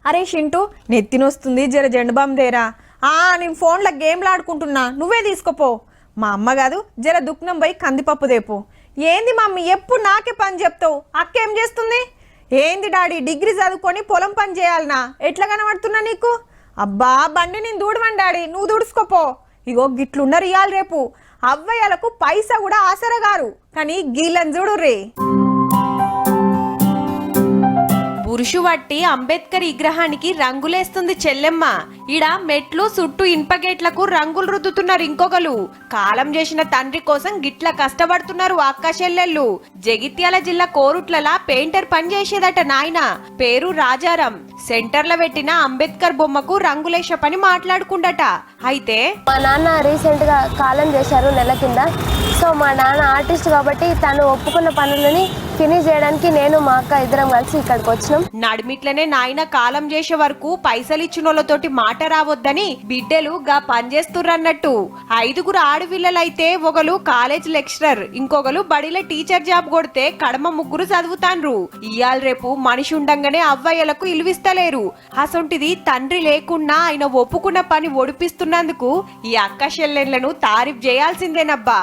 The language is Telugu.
అరే షింటూ నెత్తినొస్తుంది జర జెండుబామ్ దేరా. నేను ఫోన్లో గేమ్లు ఆడుకుంటున్నా, నువ్వే తీసుకోపో. మా అమ్మ కాదు, జర దుఃఖనం పోయి కందిపప్పు దేపు. ఏంది మమ్మీ ఎప్పుడు నాకే పని చెప్తావు? అక్క ఏం చేస్తుంది? ఏంది డాడీ డిగ్రీ చదువుకొని పొలం పని చేయాలనా? ఎట్లా కనబడుతున్నా నీకు? అబ్బా బండి నేను దూడవని డాడీ, నువ్వు దుడుచుకోపో. ఇగో గిట్లున్నారు ఇయాలి రేపు. అవ్వయ్యలకు పైసా కూడా ఆసరగారు, కానీ గీళ్ళని చూడు రే. పురుషు వట్టి అంబేద్కర్ విగ్రహానికి రంగులేస్తుంది చెల్లెమ్మ. ఈడ మెట్లు చుట్టూ ఇన్పగేట్లకు రంగులు రుద్దుతున్నారు ఇంకొకరు. కాలం చేసిన తండ్రి కోసం గిట్ల కష్టపడుతున్నారు అక్క చెల్లెళ్ళు. జగిత్యాల జిల్లా కోరుట్లలా పెయింటర్ పని చేసేదట నాయన, పేరు రాజారాం. సెంటర్ లో పెట్టిన అంబేద్కర్ బొమ్మకు రంగులేసే పని మాట్లాడుకుండట. అయితే మా నాన్న రీసెంట్ గా కాలం చేశారు నెల కింద. సో మా నాన్న ఆర్టిస్ట్ కాబట్టి తను ఒప్పుకున్న పనులని ఫినిష్ చేయడానికి నేను మా అక్క ఇద్దరం కలిసి ఇక్కడికి వచ్చినాం. నడిమిట్లనే నాయన కాలం చేసే వరకు పైసలు ఇచ్చినోళ్ళతోటి మాట రావద్దని బిడ్డలు గా పనిచేస్తుర్రన్నట్టు. 5 ఆడపిల్లలైతే ఒకరు కాలేజ్ లెక్చరర్, ఇంకొకరు బడిలో టీచర్ జాబ్ కొడితే కడమ 3 చదువుతాండ్రు. ఇయాల రేపు మనిషి ఉండంగానే అవ్వయ్యలకు ఇలువిస్తలేరు. అసొంటిది తండ్రి లేకున్నా ఆయన ఒప్పుకున్న పని ఒడిపిస్తున్నందుకు ఈ అక్క చెల్లెళ్లను తారీఫ్ చేయాల్సిందేనబ్బా.